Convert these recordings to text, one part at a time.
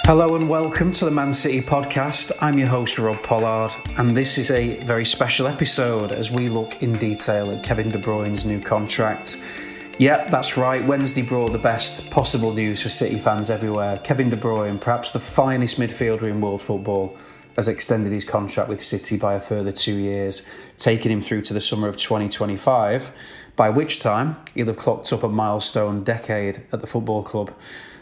Hello and welcome to the Man City podcast. I'm your host Rob Pollard, and this is a very special episode as we look in detail at Kevin De Bruyne's new contract. Yeah, that's right, Wednesday brought the best possible news for City fans everywhere. Kevin De Bruyne, perhaps the finest midfielder in world football, has extended his contract with City by a further 2 years, taking him through to the summer of 2025, by which time he'll have clocked up a milestone decade at the football club.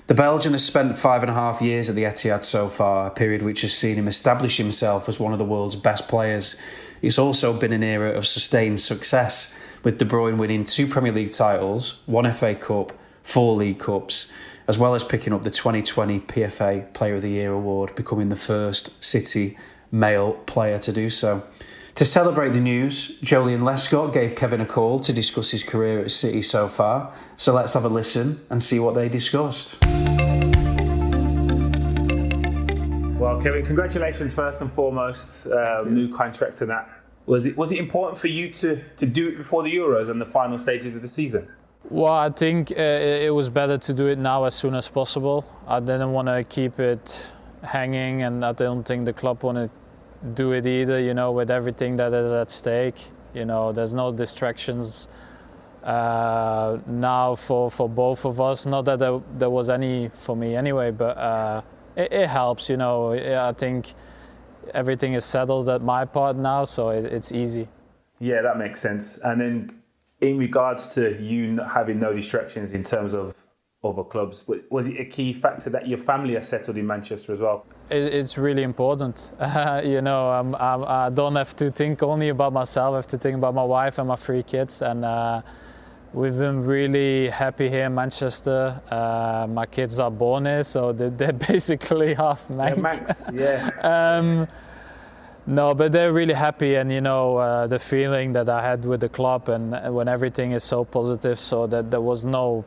The Belgian has spent 5.5 years at the Etihad so far, a period which has seen him establish himself as one of the world's best players. It's also been an era of sustained success, with De Bruyne winning 2 Premier League titles, 1 FA Cup, 4 League Cups, as well as picking up the 2020 PFA Player of the Year award, becoming the first City male player to do so. To celebrate the news, Joleon Lescott gave Kevin a call to discuss his career at City so far. So let's have a listen and see what they discussed. Well, Kevin, congratulations first and foremost. New contract and that. Was it important for you to do it before the Euros and the final stages of the season? Well, I think it was better to do it now as soon as possible. I didn't want to keep it hanging, and I don't think the club wanted do it either, with everything that is at stake. There's no distractions now for both of us. Not that there was any for me anyway, but it helps, I think everything is settled at my part now, so it's easy. Yeah, that makes sense. And then in regards to you having no distractions in terms of other clubs, was it a key factor that your family are settled in Manchester as well? It's really important. I don't have to think only about myself. I have to think about my wife and my 3 kids. And we've been really happy here in Manchester. My kids are born here, so they're basically half Manx. Yeah, Manx, yeah. No, but they're really happy, and the feeling that I had with the club, and when everything is so positive, so that there was no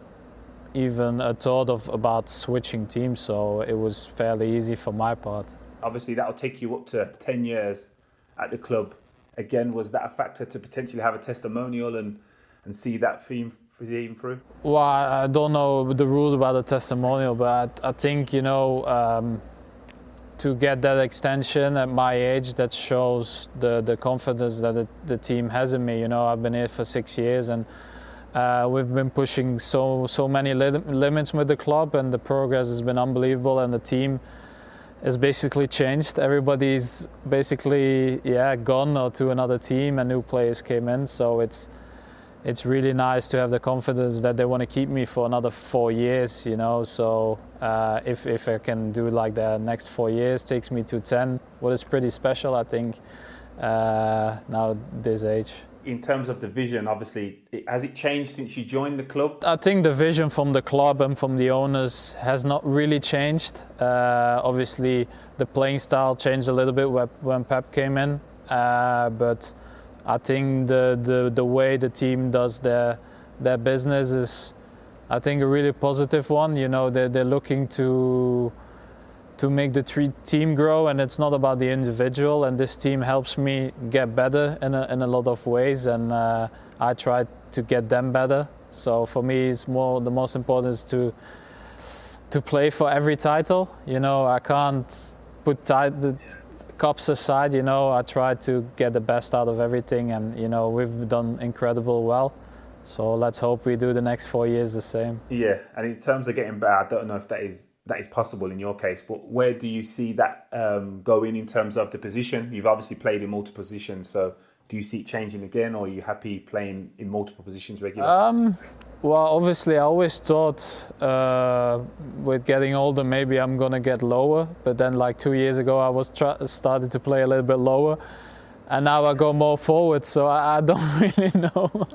even a thought about switching teams, so it was fairly easy for my part. Obviously, that'll take you up to 10 years at the club. Again, was that a factor to potentially have a testimonial and see that theme through? Well, I don't know the rules about the testimonial, but I think, to get that extension at my age, that shows the confidence that the team has in me. I've been here for 6 years, and we've been pushing so many limits with the club, and the progress has been unbelievable, and the team has basically changed. Everybody's basically gone or to another team, and new players came in, so it's really nice to have the confidence that they want to keep me for another 4 years, so if I can do like the next 4 years, takes me to 10, what is pretty special, I think, now this age. In terms of the vision, obviously, has it changed since you joined the club? I think the vision from the club and from the owners has not really changed. Obviously, the playing style changed a little bit when Pep came in, but I think the way the team does their business is, I think, a really positive one. They're looking to make the team grow, and it's not about the individual, and this team helps me get better in a lot of ways, and I try to get them better. So for me, it's the most important is to play for every title. I can't put the cups aside. I try to get the best out of everything, and we've done incredible well. So let's hope we do the next 4 years the same. Yeah, and in terms of getting better, I don't know if that is possible in your case, but where do you see that going in terms of the position? You've obviously played in multiple positions, so do you see it changing again, or are you happy playing in multiple positions regularly? Well, obviously I always thought with getting older maybe I'm going to get lower, but then like 2 years ago I was started to play a little bit lower. And now I go more forward, so I don't really know.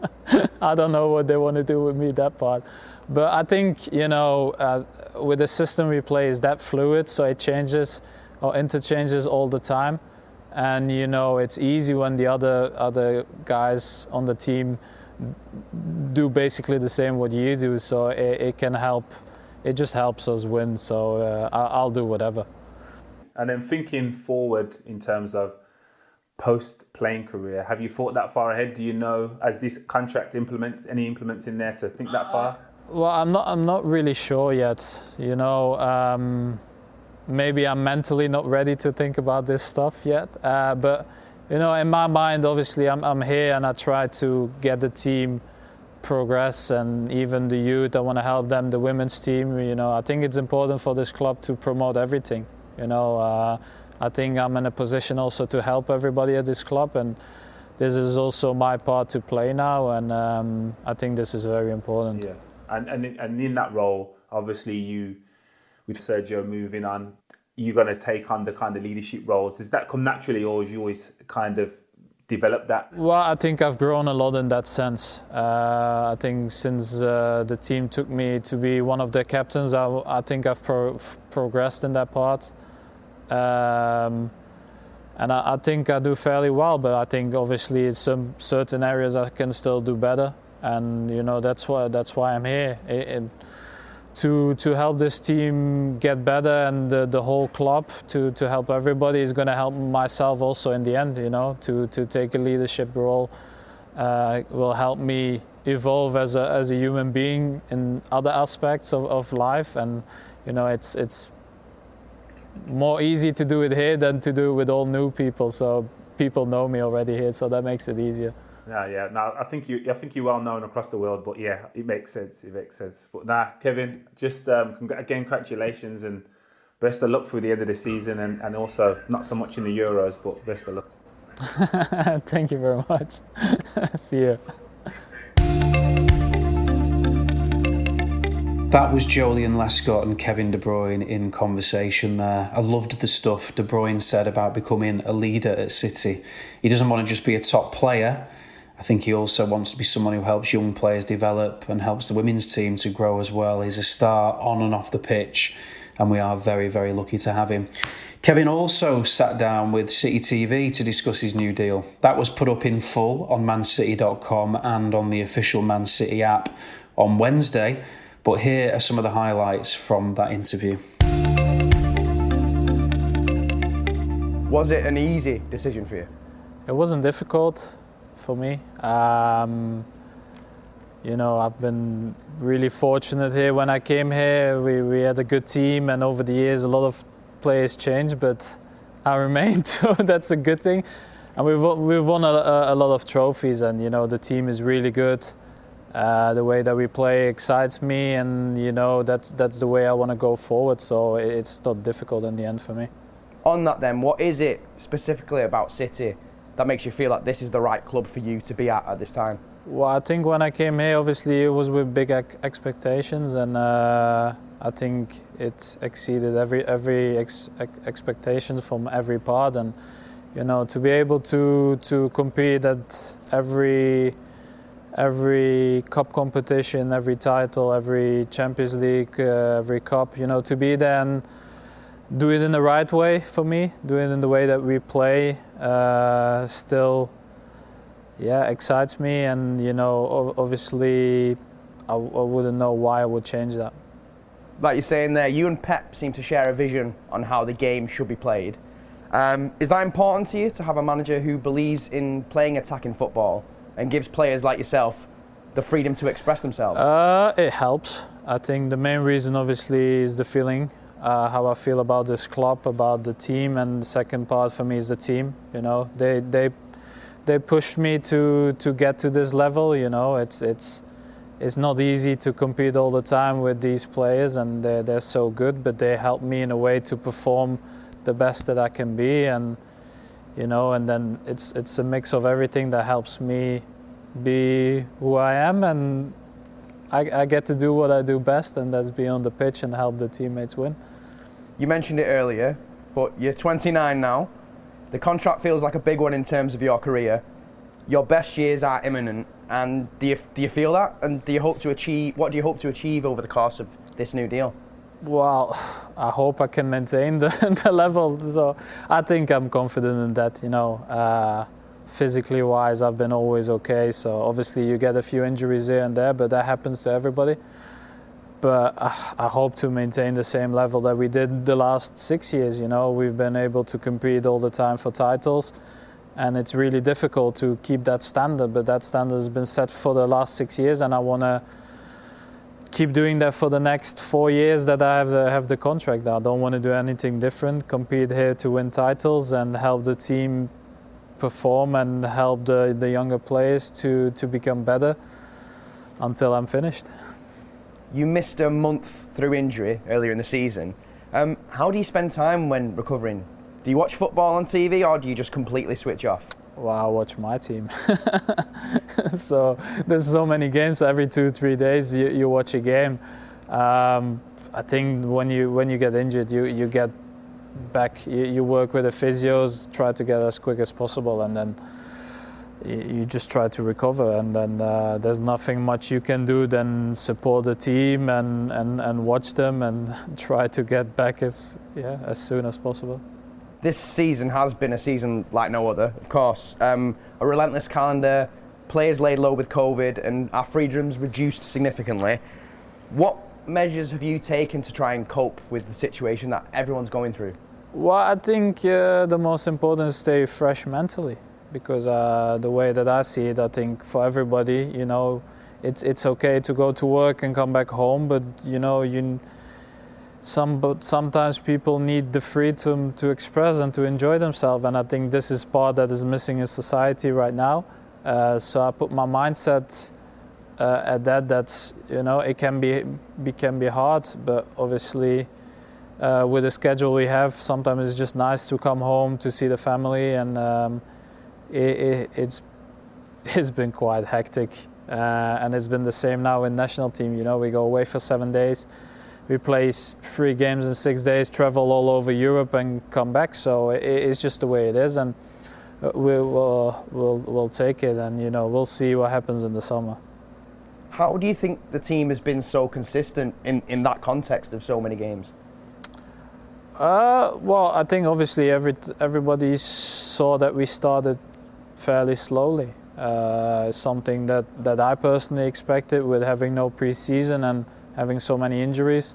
I don't know what they want to do with me, that part. But I think, with the system we play is that fluid, so it changes or interchanges all the time. And, it's easy when the other guys on the team do basically the same what you do, so it can help. It just helps us win, so I'll do whatever. And then thinking forward in terms of post-playing career, have you thought that far ahead? Do you know, as this contract implements in there, to think that far? Well, I'm not really sure yet. maybe I'm mentally not ready to think about this stuff yet. But in my mind, obviously, I'm here and I try to get the team progress, and even the youth. I want to help them. The women's team. I think it's important for this club to promote everything. I think I'm in a position also to help everybody at this club, and this is also my part to play now. And I think this is very important. Yeah, and in that role, obviously, you with Sergio moving on, you're going to take on the kind of leadership roles. Does that come naturally, or have you always kind of developed that? Well, I think I've grown a lot in that sense. I think since the team took me to be one of their captains, I think I've progressed in that part. And I think I do fairly well, but I think obviously in some certain areas I can still do better. And that's why I'm here. To help this team get better, and the whole club, to help everybody, is going to help myself also in the end. To take a leadership role will help me evolve as a human being in other aspects of life. And it's more easy to do it here than to do it with all new people. So people know me already here, so that makes it easier. Yeah. No, I think you're well known across the world, but yeah, it makes sense. But Kevin, just again, congratulations and best of luck through the end of the season, and also not so much in the Euros, but best of luck. Thank you very much. See you. That was Joleon Lescott and Kevin De Bruyne in conversation there. I loved the stuff De Bruyne said about becoming a leader at City. He doesn't want to just be a top player. I think he also wants to be someone who helps young players develop and helps the women's team to grow as well. He's a star on and off the pitch, and we are very, very lucky to have him. Kevin also sat down with City TV to discuss his new deal. That was put up in full on mancity.com and on the official Man City app on Wednesday. But here are some of the highlights from that interview. Was it an easy decision for you? It wasn't difficult for me. I've been really fortunate here. When I came here, we had a good team, and over the years a lot of players changed, but I remained, so that's a good thing. And we've won a lot of trophies, and the team is really good. The way that we play excites me, and that's the way I want to go forward, so it's not difficult in the end for me. On that then, what is it specifically about City that makes you feel like this is the right club for you to be at this time? Well, I think when I came here, obviously it was with big expectations, and I think it exceeded every expectation from every part. And to be able to compete at every cup competition, every title, every Champions League, every cup, to be there and do it in the right way for me, do it in the way that we play, still excites me. And obviously I wouldn't know why I would change that. Like you're saying there, you and Pep seem to share a vision on how the game should be played. Is that important to you, to have a manager who believes in playing attacking football and gives players like yourself the freedom to express themselves? It helps. I think the main reason obviously is the feeling, how I feel about this club, about the team, and the second part for me is the team. They pushed me to get to this level. It's not easy to compete all the time with these players, and they're so good, but they help me in a way to perform the best that I can be. And and then it's a mix of everything that helps me be who I am, and I get to do what I do best, and that's be on the pitch and help the teammates win. You mentioned it earlier, but you're 29 now. The contract feels like a big one in terms of your career. Your best years are imminent, and do you feel that? And what do you hope to achieve over the course of this new deal? Well, I hope I can maintain the level. So I think I'm confident in that. Physically wise, I've been always okay. So obviously you get a few injuries here and there, but that happens to everybody. But I hope to maintain the same level that we did the last 6 years. We've been able to compete all the time for titles, and it's really difficult to keep that standard. But that standard has been set for the last 6 years, and I want to keep doing that for the next 4 years that I have the contract. I don't want to do anything different. Compete here to win titles and help the team perform and help the younger players to become better until I'm finished. You missed a month through injury earlier in the season. How do you spend time when recovering? Do you watch football on TV or do you just completely switch off? Well, I watch my team. So there's so many games. Every 2-3 days you watch a game. I think when you get injured, you get back. You work with the physios, try to get as quick as possible, and then you just try to recover. And then there's nothing much you can do than support the team and watch them and try to get back as soon as possible. This season has been a season like no other, of course. A relentless calendar, players laid low with COVID, and our freedoms reduced significantly. What measures have you taken to try and cope with the situation that everyone's going through? Well, I think the most important is stay fresh mentally, because the way that I see it, I think for everybody, it's okay to go to work and come back home, but sometimes people need the freedom to express and to enjoy themselves, and I think this is part that is missing in society right now. So I put my mindset at that's it can be hard, but obviously with the schedule we have, sometimes it's just nice to come home to see the family, and it's been quite hectic, and it's been the same now in national team. We go away for 7 days. We play 3 games in 6 days, travel all over Europe and come back. So it's just the way it is, and we'll take it, and we'll see what happens in the summer. How do you think the team has been so consistent in that context of so many games? Well, I think obviously everybody saw that we started fairly slowly. Something that I personally expected with having no pre-season and having so many injuries.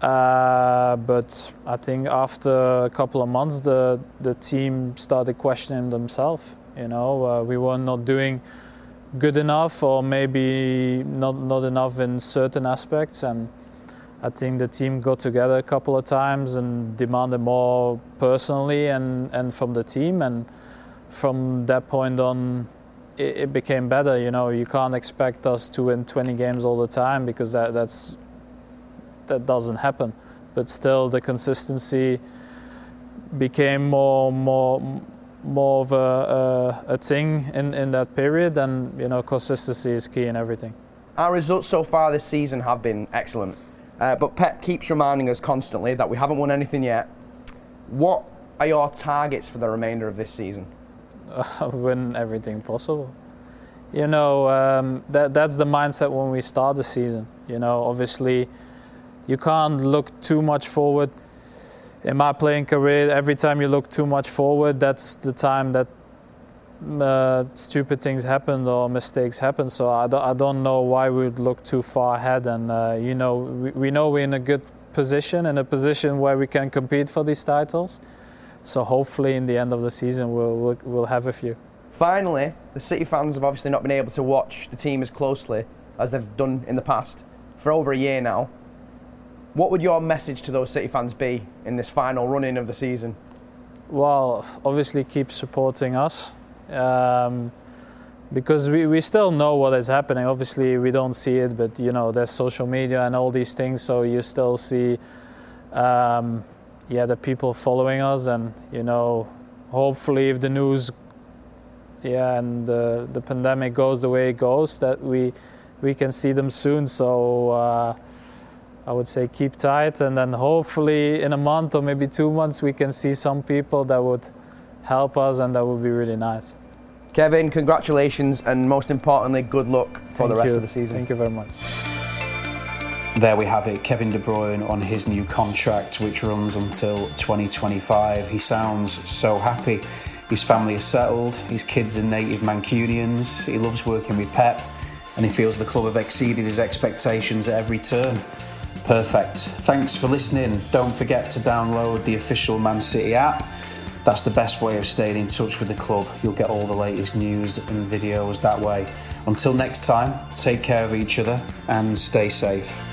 But I think after a couple of months, the team started questioning themselves. We were not doing good enough, or maybe not enough in certain aspects. And I think the team got together a couple of times and demanded more personally and from the team. And from that point on, it became better. You can't expect us to win 20 games all the time, because that doesn't happen. But still, the consistency became more of a thing in that period, and consistency is key in everything. Our results so far this season have been excellent, but Pep keeps reminding us constantly that we haven't won anything yet. What are your targets for the remainder of this season? Win everything possible. That's the mindset when we start the season. Obviously, you can't look too much forward. In my playing career, every time you look too much forward, that's the time that stupid things happen or mistakes happen. So I don't know why we would look too far ahead. And we know we're in a good position, in a position where we can compete for these titles. So hopefully, in the end of the season, we'll have a few. Finally, the City fans have obviously not been able to watch the team as closely as they've done in the past for over a year now. What would your message to those City fans be in this final run-in of the season? Well, obviously keep supporting us, because we still know what is happening. Obviously, we don't see it, but there's social media and all these things, so you still see the people following us, and hopefully if the news and the pandemic goes the way it goes, that we can see them soon. So I would say keep tight, and then hopefully in a month or maybe 2 months we can see some people that would help us, and that would be really nice. Kevin, congratulations, and most importantly, good luck for the rest of the season. Thank you very much. There we have it, Kevin De Bruyne on his new contract, which runs until 2025. He sounds so happy. His family is settled, his kids are native Mancunians, he loves working with Pep, and he feels the club have exceeded his expectations at every turn. Perfect. Thanks for listening. Don't forget to download the official Man City app. That's the best way of staying in touch with the club. You'll get all the latest news and videos that way. Until next time, take care of each other and stay safe.